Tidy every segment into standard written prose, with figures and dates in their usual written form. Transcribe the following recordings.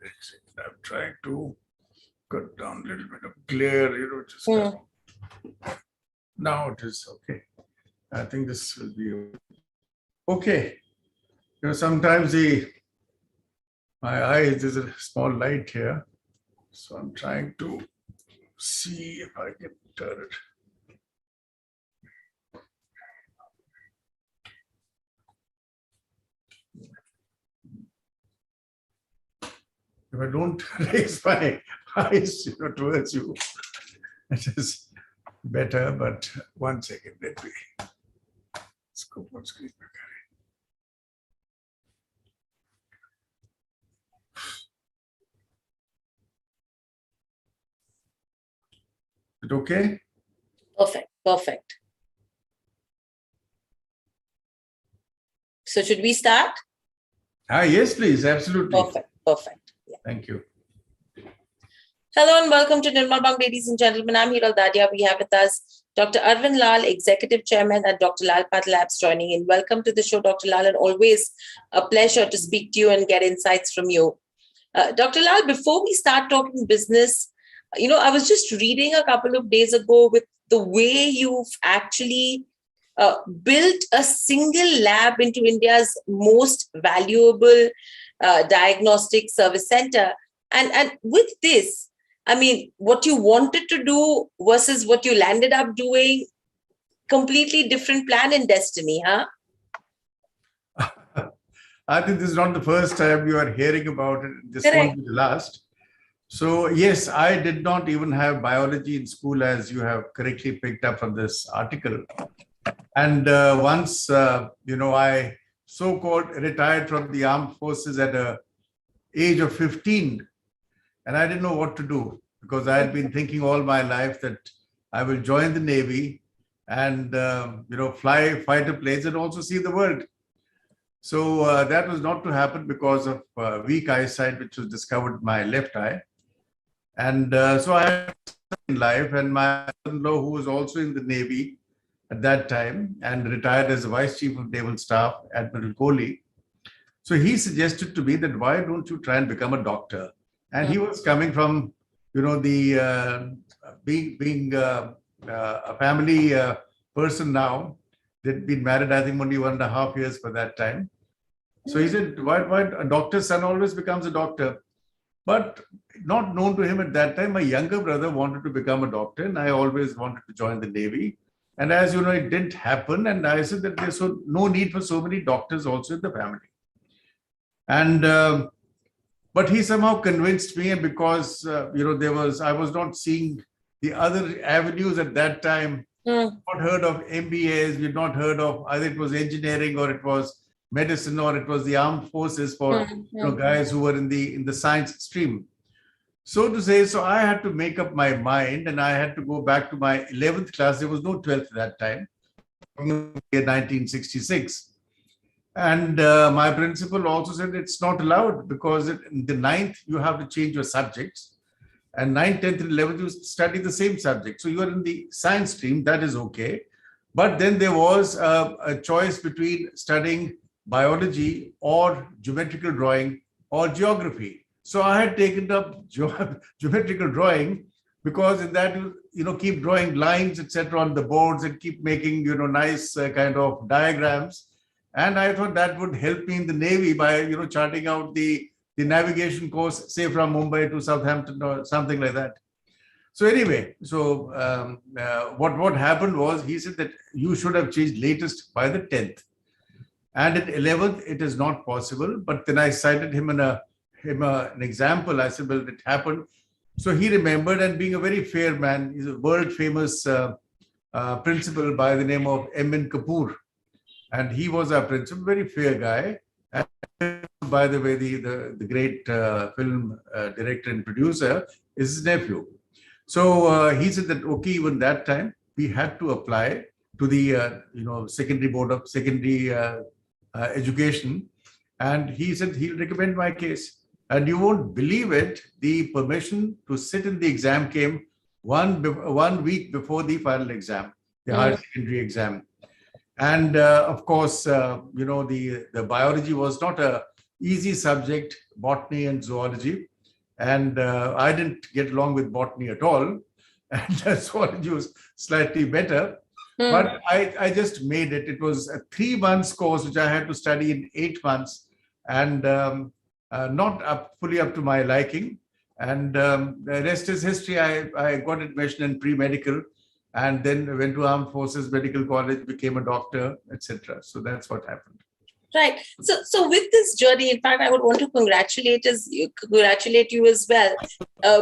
I'm trying to cut down a little bit of glare, just now it is okay. I think this will be okay. Sometimes my eyes, there's a small light here. So I'm trying to see if I can turn it. If I don't raise my eyes towards you, it is better. But 1 second, let me go full screen. Is it okay? Perfect. So should we start? Yes, please. Absolutely. Perfect. Yeah. Thank you. Hello and welcome to Nirmal Bang, ladies and gentlemen. I'm Hiral Dadia. We have with us Dr. Arvind Lal, Executive Chairman at Dr. Lal Pathlabs joining in. Welcome to the show, Dr. Lal, and always a pleasure to speak to you and get insights from you. Dr. Lal, before we start talking business, I was just reading a couple of days ago with the way you've actually built a single lab into India's most valuable diagnostic service center. And with this, I mean, what you wanted to do versus what you landed up doing, completely different plan and destiny, huh? I think this is not the first time you are hearing about it. This won't be the last. So yes, I did not even have biology in school, as you have correctly picked up from this article. And once, I so-called retired from the armed forces at the age of 15, and I didn't know what to do because I had been thinking all my life that I will join the Navy and, fly fighter planes and also see the world. So that was not to happen because of weak eyesight, which was discovered in my left eye. And so I had in life, and my son-in-law, who was also in the Navy at that time and retired as the Vice Chief of Naval Staff, Admiral Kohli. So he suggested to me that why don't you try and become a doctor? And he was coming from, being a family person now. They'd been married, I think, only 1.5 years for that time. So he said, why a doctor's son always becomes a doctor? But not known to him at that time, my younger brother wanted to become a doctor, and I always wanted to join the Navy. And as you know, it didn't happen. And I said that there's no need for so many doctors also in the family. And but he somehow convinced me, and because I was not seeing the other avenues at that time. Not heard of MBAs. We'd not heard of either it was engineering or it was medicine or it was the armed forces for guys who were in the science stream. So to say, so I had to make up my mind, and I had to go back to my 11th class. There was no 12th at that time, in 1966. And my principal also said it's not allowed because in the 9th, you have to change your subjects. And 9th, 10th, and 11th, you study the same subject. So you are in the science stream, that is okay. But then there was a choice between studying biology or geometrical drawing or geography. So I had taken up geometrical drawing because in that, keep drawing lines, etc. on the boards and keep making, nice kind of diagrams. And I thought that would help me in the Navy by, charting out the navigation course, say from Mumbai to Southampton or something like that. So anyway, what happened was he said that you should have changed latest by the 10th. And at 11th, it is not possible. But then I cited him an example. I said, well, it happened. So he remembered, and being a very fair man, he's a world famous principal by the name of M.N. Kapoor. And he was our principal, very fair guy. And by the way, the great film director and producer is his nephew. So he said that, okay, even that time, we had to apply to the, secondary board of secondary education. And he said he'll recommend my case. And you won't believe it, the permission to sit in the exam came one week before the final exam, the higher secondary exam. And of course, the biology was not a easy subject, botany and zoology. and I didn't get along with botany at all, and zoology was slightly better. But I just made it. It was a 3 months course which I had to study in 8 months, and not fully up to my liking. And the rest is history. I got admission in pre-medical, and then went to Armed Forces Medical College, became a doctor, etc. So that's what happened. Right. So with this journey, in fact, I would want to congratulate you as well,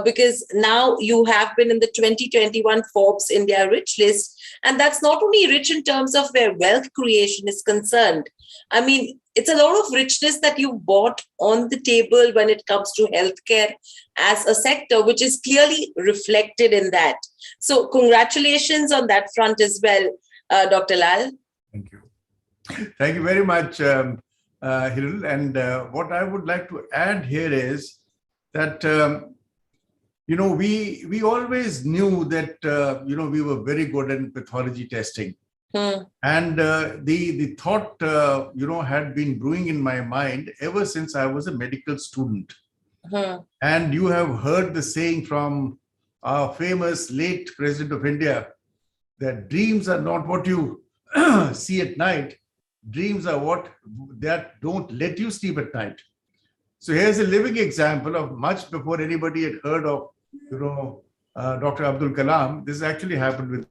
because now you have been in the 2021 Forbes India Rich List, and that's not only rich in terms of where wealth creation is concerned. I mean, it's a lot of richness that you brought on the table when it comes to healthcare as a sector, which is clearly reflected in that. So congratulations on that front as well, Dr. Lal. Thank you. Thank you very much, Hiral. And what I would like to add here is that, we always knew that, we were very good in pathology testing. And the thought, had been brewing in my mind ever since I was a medical student. And you have heard the saying from our famous late President of India, that dreams are not what you see at night. Dreams are what that don't let you sleep at night. So here's a living example of much before anybody had heard of, Dr. Abdul Kalam. This actually happened with.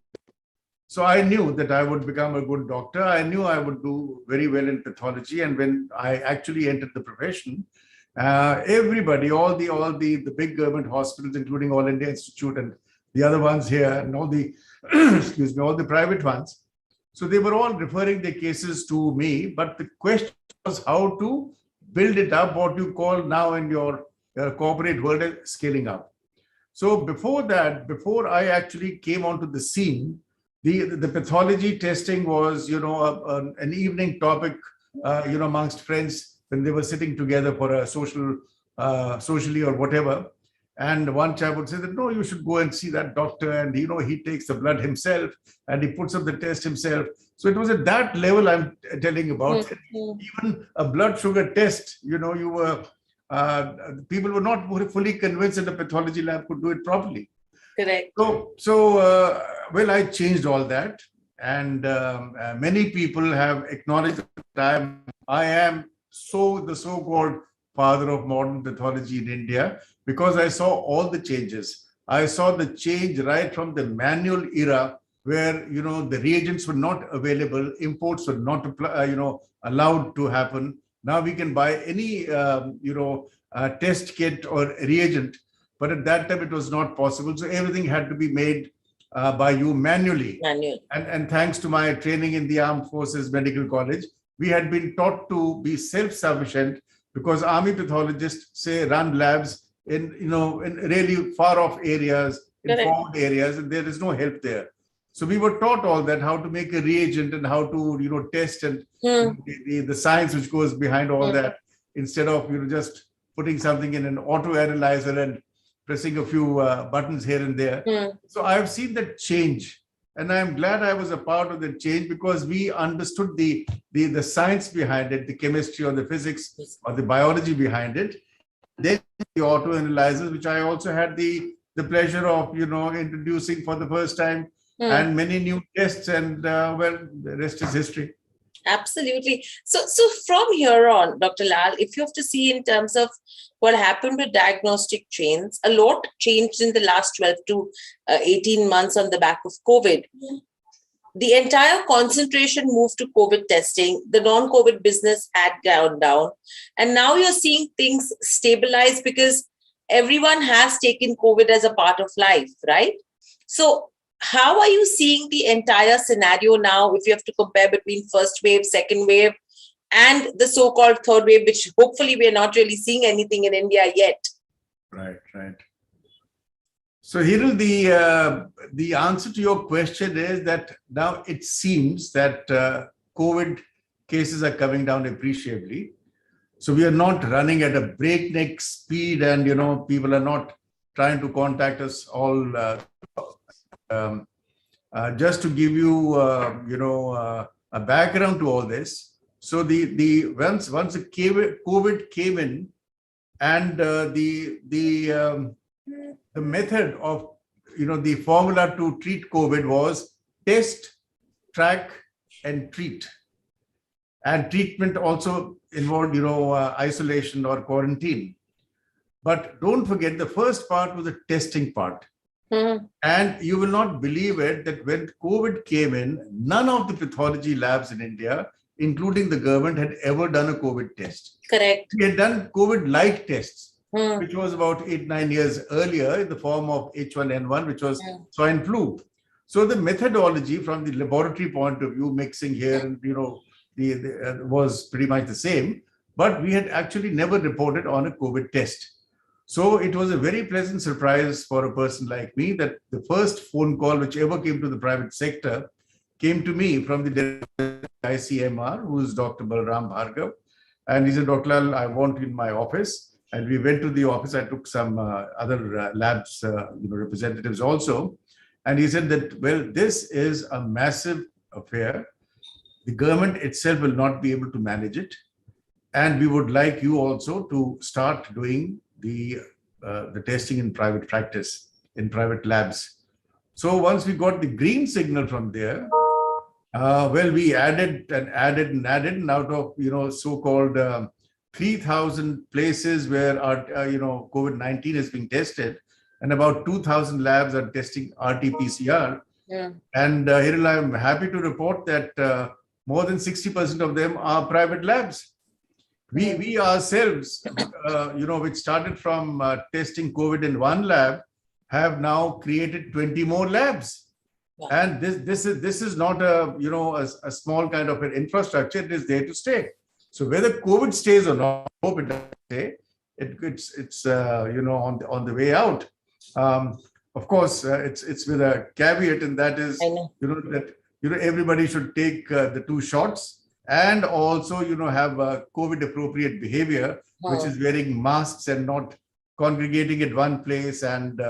So I knew that I would become a good doctor. I knew I would do very well in pathology. And when I actually entered the profession, everybody, all the big government hospitals, including All India Institute and the other ones here, and all the all the private ones. So they were all referring their cases to me, but the question was how to build it up, what you call now in your corporate world scaling up. So before that, before I actually came onto the scene, the pathology testing was, an evening topic, amongst friends when they were sitting together for a socially or whatever. And one chap would say that, no, you should go and see that doctor. And, he takes the blood himself and he puts up the test himself. So it was at that level I'm telling about. Even a blood sugar test, people were not fully convinced that a pathology lab could do it properly. Correct. So I changed all that. And many people have acknowledged that I am the so-called father of modern pathology in India, because I saw all the changes. I saw the change right from the manual era where, the reagents were not available, imports were not, allowed to happen. Now we can buy any, test kit or reagent, but at that time it was not possible. So everything had to be made by you manually. And thanks to my training in the Armed Forces Medical College, we had been taught to be self-sufficient, because army pathologists run labs in really far off areas, in forward areas, and there is no help there. So we were taught all that, how to make a reagent and how to test, and the science which goes behind all that, instead of just putting something in an auto analyzer and pressing a few buttons here and there. So I've seen that change, and I'm glad I was a part of the change, because we understood the science behind it, the chemistry or the physics or the biology behind it. Then the auto analyzers, which I also had the pleasure of introducing for the first time, and many new tests, and the rest is history. Absolutely. So from here on, Dr. Lal, if you have to see in terms of what happened with diagnostic chains, a lot changed in the last 12 to 18 months on the back of COVID. The entire concentration moved to COVID testing. The non-COVID business had gone down. And now you're seeing things stabilize because everyone has taken COVID as a part of life, right? So how are you seeing the entire scenario now, if you have to compare between first wave, second wave, and the so-called third wave, which hopefully we're not really seeing anything in India yet? Right. So Hiral, the answer to your question is that now it seems that COVID cases are coming down appreciably. So we are not running at a breakneck speed, and people are not trying to contact us all. Just to give you a background to all this. So the once the COVID came in, And the method of, the formula to treat COVID was test, track, and treat. And treatment also involved, isolation or quarantine. But don't forget, the first part was the testing part. Mhm. And you will not believe it that when COVID came in, none of the pathology labs in India, including the government, had ever done a COVID test. Correct. We had done COVID-like tests, Hmm. which was about 8-9 years earlier in the form of H1N1, which was Hmm. swine flu. So the methodology from the laboratory point of view, mixing here and, was pretty much the same, but we had actually never reported on a COVID test. So it was a very pleasant surprise for a person like me that the first phone call which ever came to the private sector came to me from the ICMR, who is Dr. Balram Bhargav. And he said, Dr. Lal, I want you in my office. And we went to the office. I took some other labs, representatives also. And he said that, well, this is a massive affair. The government itself will not be able to manage it. And we would like you also to start doing the testing in private practice, in private labs. So once we got the green signal from there, well, we added and added and added, and out of, so-called 3,000 places where our, COVID-19 is being tested, and about 2,000 labs are testing RT-PCR. Yeah. And Hiral, I'm happy to report that more than 60% of them are private labs. We ourselves, which started from testing COVID in one lab, have now created 20 more labs. Wow. And this is not a small kind of an infrastructure. It is there to stay. So whether COVID stays or not, I hope it doesn't stay. It's on the way out. Of course, it's with a caveat, and that is, everybody should take the 2 shots. And also, have COVID appropriate behavior, which is wearing masks and not congregating at one place, and,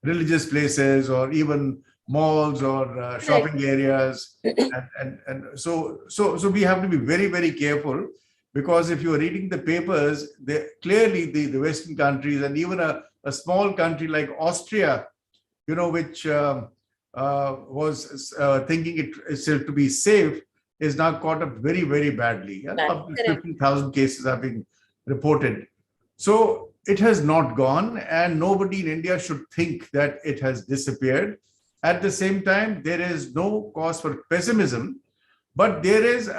religious places or even malls or shopping areas. And so we have to be very, very careful, because if you are reading the papers, clearly the Western countries and even a small country like Austria, which was thinking itself to be safe, is now caught up very, very badly. Up to 50,000 cases are being reported. So it has not gone, and nobody in India should think that it has disappeared. At the same time, there is no cause for pessimism, but there is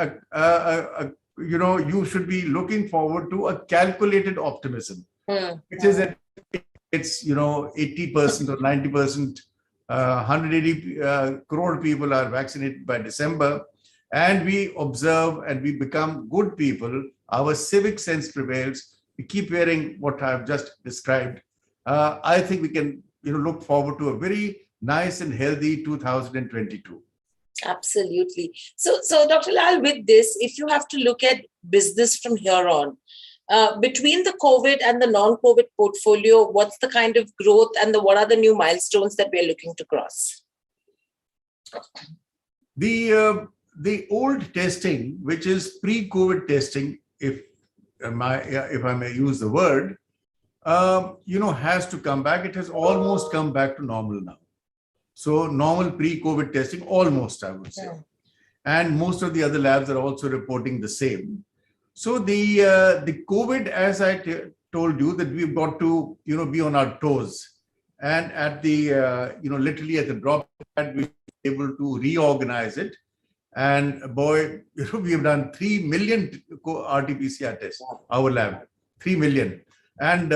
you should be looking forward to a calculated optimism, which is that it's 80% or 90%. 180 crore people are vaccinated by December, and we observe and we become good people. Our civic sense prevails. We keep wearing what I've just described. I think we can look forward to a very nice and healthy 2022. Absolutely. So Dr. Lal, with this, if you have to look at business from here on, between the COVID and the non-COVID portfolio, what's the kind of growth and what are the new milestones that we're looking to cross? The old testing, which is pre-COVID testing, if I may use the word, has to come back. It has almost come back to normal now. So normal pre-COVID testing, almost, I would say. Yeah. And most of the other labs are also reporting the same. So the COVID, as I told you, that we've got to be on our toes, and at the literally at the drop pad, we were able to reorganize it. And boy, we have done 3 million RT-PCR tests, our lab, 3 million. And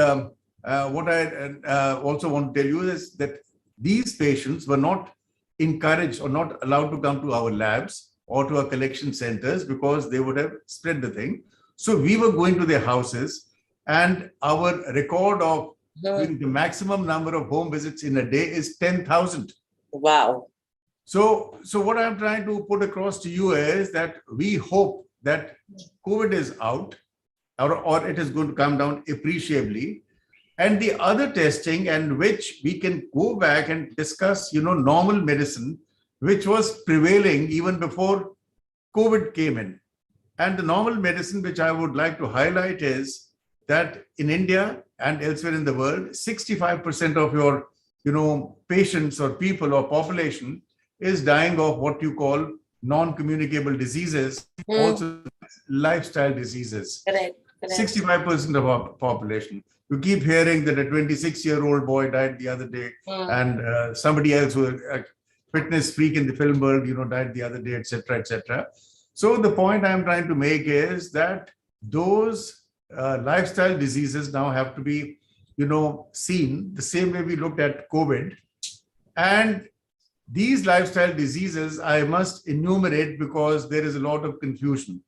what I also want to tell you is that these patients were not encouraged or not allowed to come to our labs or to our collection centers, because they would have spread the thing. So we were going to their houses, and our record of doing the maximum number of home visits in a day is 10,000. Wow. So what I'm trying to put across to you is that we hope that COVID is out, or it is going to come down appreciably. And the other testing, and which we can go back and discuss, normal medicine, which was prevailing even before COVID came in. And the normal medicine, which I would like to highlight, is that in India and elsewhere in the world, 65% of your, patients or people or population is dying of what you call non-communicable diseases, also lifestyle diseases. Correct. 65% of our population. You keep hearing that a 26-year-old boy died the other day, and somebody else who a fitness freak in the film world, died the other day, etc., etc. So the point I'm trying to make is that those lifestyle diseases now have to be, seen the same way we looked at COVID. And these lifestyle diseases, I must enumerate because there is a lot of confusion.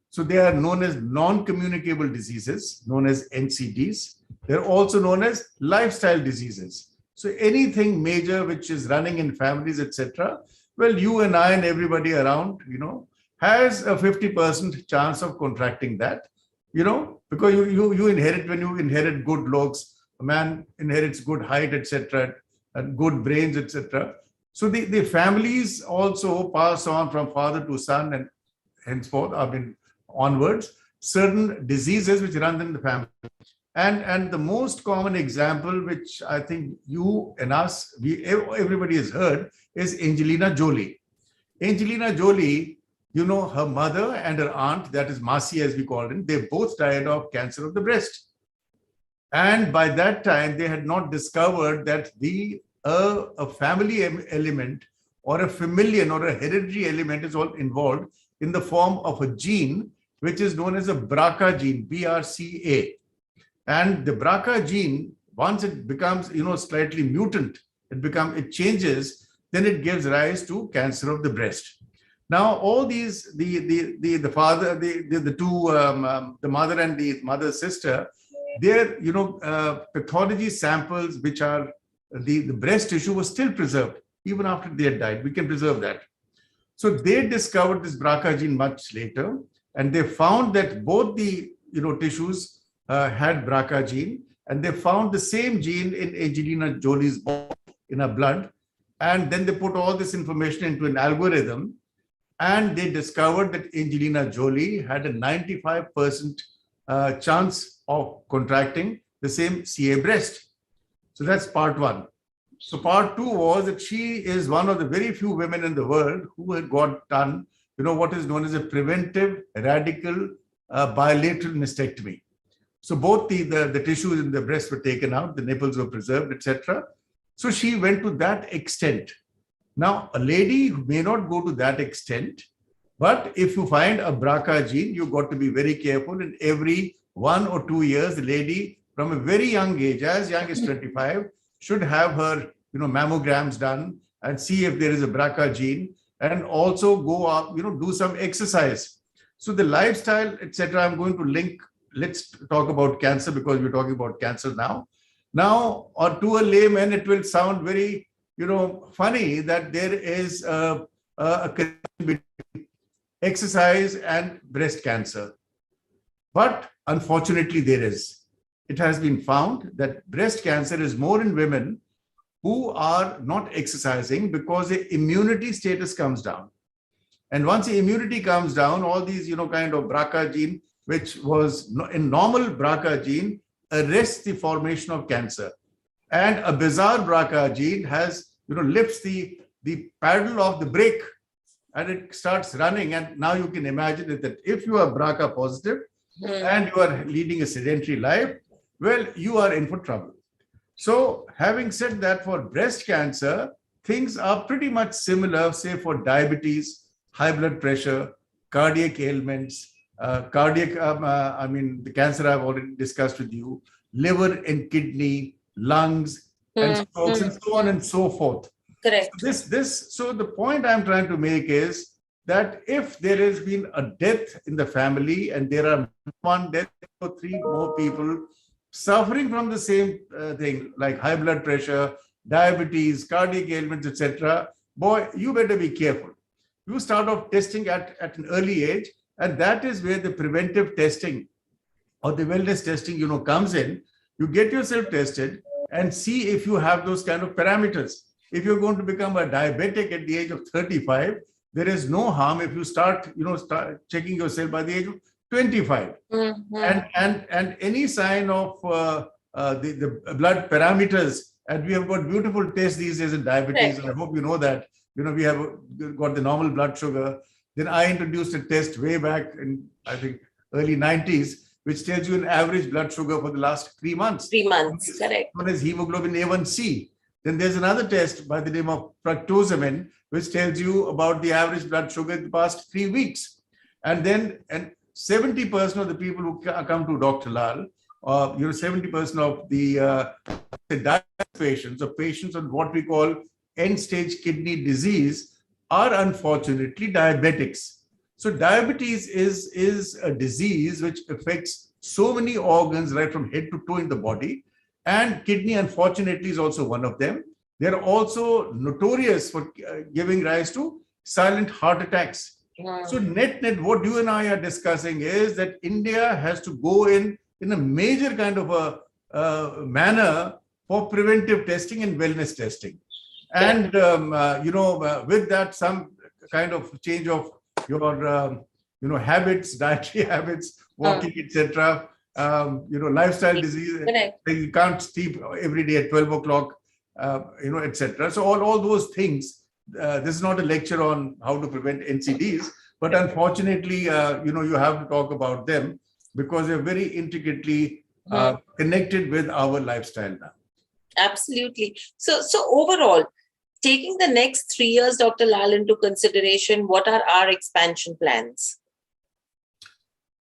So they are known as non-communicable diseases, known as NCDs. They're also known as lifestyle diseases. So anything major which is running in families, etc. Well, you and I and everybody around, has a 50% chance of contracting that, because you inherit, when you inherit good looks, a man inherits good height, etc., and good brains, etc. So the families also pass on from father to son and henceforth, onwards, certain diseases which run in the family. And the most common example, which I think you and us, everybody has heard, is Angelina Jolie. Angelina Jolie, her mother and her aunt, that is Masi as we call it, they both died of cancer of the breast. And by that time, they had not discovered that a family element or a familial or a hereditary element is all involved in the form of a gene, which is known as a BRCA gene, BRCA. And the BRCA gene, once it becomes, slightly mutant, it changes, then it gives rise to cancer of the breast. Now, all these, the father, the two, the mother and the mother's sister, their, pathology samples, which are the breast tissue, was still preserved even after they had died. We can preserve that. So they discovered this BRCA gene much later, and they found that both the tissues had BRCA gene, and they found the same gene in Angelina Jolie's body, in her blood, and then they put all this information into an algorithm, and they discovered that Angelina Jolie had a 95% chance of contracting the same CA breast. So that's part one. So part two was that she is one of the very few women in the world who had got done, what is known as a preventive radical bilateral mastectomy. So both the tissues in the breast were taken out, the nipples were preserved, etc. So she went to that extent. Now, a lady may not go to that extent, but if you find a BRCA gene, you've got to be very careful. And every 1 or 2 years, the lady from a very young age, as young as 25, should have her mammograms done and see if there is a BRCA gene, and also go up, do some exercise. So the lifestyle, etc. I'm going to link. Let's talk about cancer because we're talking about cancer now. Now, or to a layman, it will sound very, funny that there is a connection between exercise and breast cancer. But unfortunately, there is. It has been found that breast cancer is more in women who are not exercising because the immunity status comes down. And once the immunity comes down, all these, kind of BRCA gene, which was a normal BRCA gene, arrests the formation of cancer. And a bizarre BRCA gene has, lifts the paddle of the brake and it starts running. And now you can imagine that if you are BRCA positive and you are leading a sedentary life, well, you are in for trouble. So having said that, for breast cancer, things are pretty much similar, say for diabetes, high blood pressure, cardiac ailments, the cancer I've already discussed with you, liver and kidney, lungs, and strokes, and so on and so forth. Correct. So the point I'm trying to make is that if there has been a death in the family and there are one death or 3 more people suffering from the same thing, like high blood pressure, diabetes, cardiac ailments, etc., boy, you better be careful. You start off testing at an early age, and that is where the preventive testing or the wellness testing, comes in. You get yourself tested and see if you have those kind of parameters. If you're going to become a diabetic at the age of 35, there is no harm if you start checking yourself by the age of 25. And any sign of the blood parameters, and we have got beautiful tests these days in diabetes. And I hope you know that. We have got the normal blood sugar. Then I introduced a test way back in, I think, early 90s, which tells you an average blood sugar for the last 3 months. 3 months, correct. One is hemoglobin A1C. Then there's another test by the name of fructosamine, which tells you about the average blood sugar in the past 3 weeks. And 70% of the people who come to Dr. Lal, 70% of the diabetes patients or patients on what we call end-stage kidney disease are unfortunately diabetics. So diabetes is a disease which affects so many organs right from head to toe in the body, and kidney unfortunately is also one of them. They're also notorious for giving rise to silent heart attacks. So net, what you and I are discussing is that India has to go in a major kind of a manner for preventive testing and wellness testing. And, with that, some kind of change of your habits, dietary habits, walking, etc., lifestyle disease. You can't sleep every day at 12 o'clock, etc. So all those things, this is not a lecture on how to prevent NCDs, but unfortunately, you have to talk about them because they're very intricately connected with our lifestyle now. Absolutely. So overall, taking the next 3 years, Dr. Lal, into consideration, what are our expansion plans?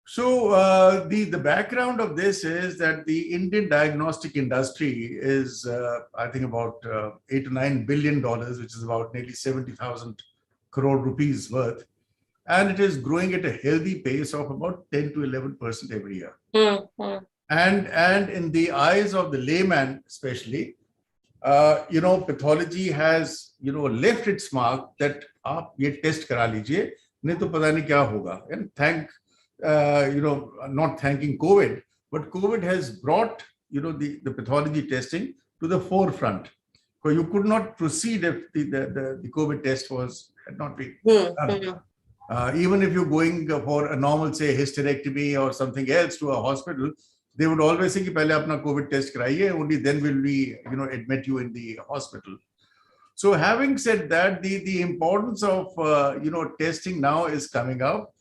So the background of this is that the Indian diagnostic industry is, I think, about $8 to $9 billion, which is about nearly 70,000 crore rupees worth. And it is growing at a healthy pace of about 10 to 11% every year. And in the eyes of the layman, especially, pathology has, left its mark that aap ye test kara lijiye, nahi to pata nahi kya hoga. And not thanking COVID, but COVID has brought, the pathology testing to the forefront. So you could not proceed if the COVID test had not been done. Even if you're going for a normal, say, hysterectomy or something else to a hospital, they would always say, "Pehle apna COVID test karaiye, only then will we, admit you in the hospital." So having said that, the importance of, testing now is coming up.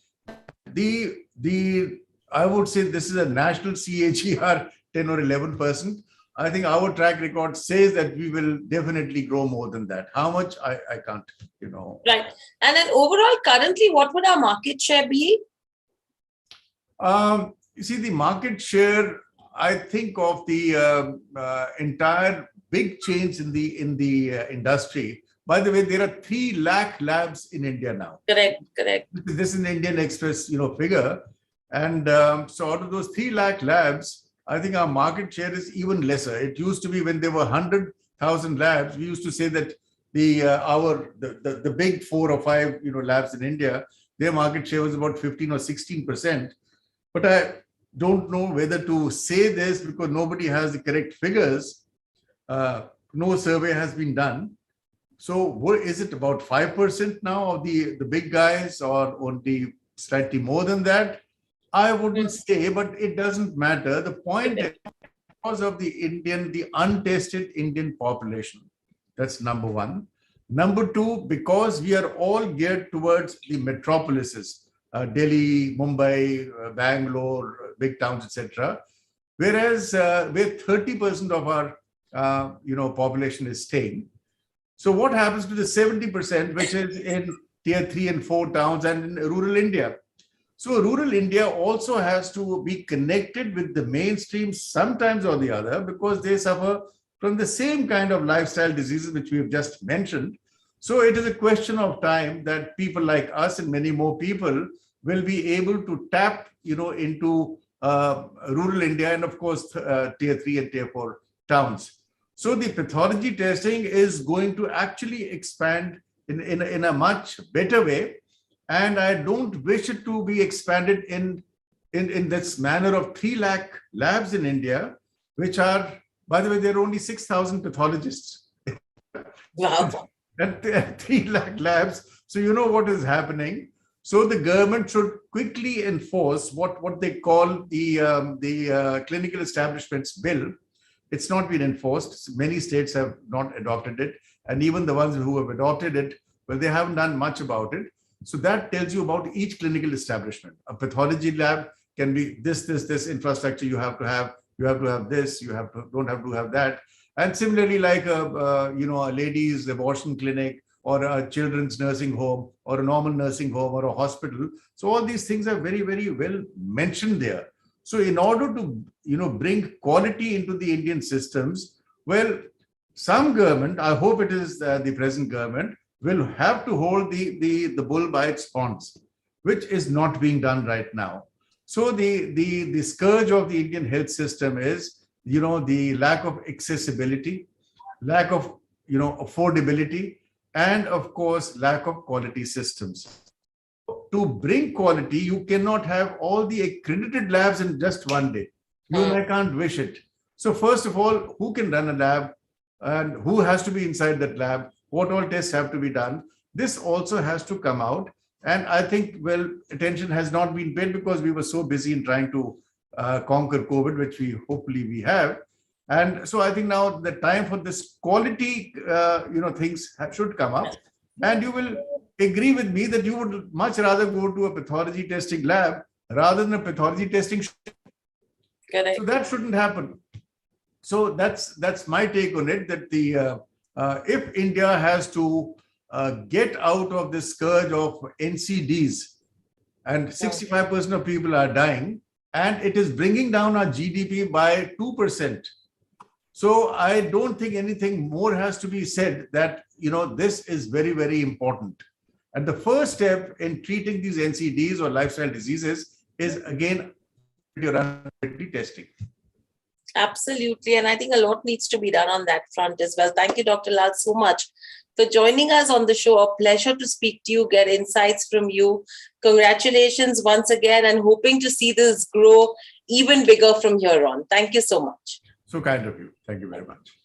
I would say this is a national CAGR 10 or 11%. I think our track record says that we will definitely grow more than that. How much, I can't, Right. And then overall, currently, what would our market share be? You see, the market share, I think, of the entire big change in the industry. By the way, there are 3 lakh labs in India now. Correct. This is an Indian Express, figure. And so out of those 3 lakh labs, I think our market share is even lesser. It used to be when there were 100,000 labs, we used to say that the big 4 or 5 labs in India, their market share was about 15 or 16%. But I don't know whether to say this because nobody has the correct figures. No survey has been done. So what is it, about 5% now of the big guys, or only slightly more than that? I wouldn't say, but it doesn't matter. The point is because of the untested Indian population. That's number one. Number two, because we are all geared towards the metropolises, Delhi, Mumbai, Bangalore, big towns, etc. Whereas where 30% of our population is staying. So what happens to the 70%, which is in tier 3 and 4 towns and in rural India? So rural India also has to be connected with the mainstream sometimes or the other, because they suffer from the same kind of lifestyle diseases which we have just mentioned. So it is a question of time that people like us and many more people will be able to tap, into rural India and of course tier 3 and tier 4 towns. So the pathology testing is going to actually expand in a much better way. And I don't wish it to be expanded in this manner of 3 lakh labs in India, which are, by the way, there are only 6,000 pathologists. Wow. And 3 lakh labs. So you know what is happening. So the government should quickly enforce what they call the Clinical Establishments Bill. It's not been enforced. Many states have not adopted it. And even the ones who have adopted it, well, they haven't done much about it. So that tells you about each clinical establishment. A pathology lab can be this infrastructure you have to have. You have to have this. You don't have to have that. And similarly, like a ladies' abortion clinic or a children's nursing home or a normal nursing home or a hospital. So all these things are very, very well mentioned there. So in order to bring quality into the Indian systems, well, some government, I hope it is the present government, will have to hold the bull by its horns, which is not being done right now. So the scourge of the Indian health system is, the lack of accessibility, lack of, affordability, and of course, lack of quality systems. To bring quality, you cannot have all the accredited labs in just one day. You and I can't wish it. So first of all, who can run a lab and who has to be inside that lab? What all tests have to be done? This also has to come out. And I think, well, attention has not been paid because we were so busy in trying to conquer COVID, which hopefully we have. And so I think now the time for this quality, things should come up. And you will agree with me that you would much rather go to a pathology testing lab rather than a pathology testing. Correct. So that shouldn't happen. So that's my take on it, that if India has to get out of this scourge of NCDs, and 65% of people are dying, and it is bringing down our GDP by 2%. So I don't think anything more has to be said, that this is very, very important. And the first step in treating these NCDs or lifestyle diseases is, again, testing. Absolutely. And I think a lot needs to be done on that front as well. Thank you, Dr. Lal, so much for joining us on the show. A pleasure to speak to you, get insights from you. Congratulations once again, and hoping to see this grow even bigger from here on. Thank you so much. So kind of you. Thank you very much.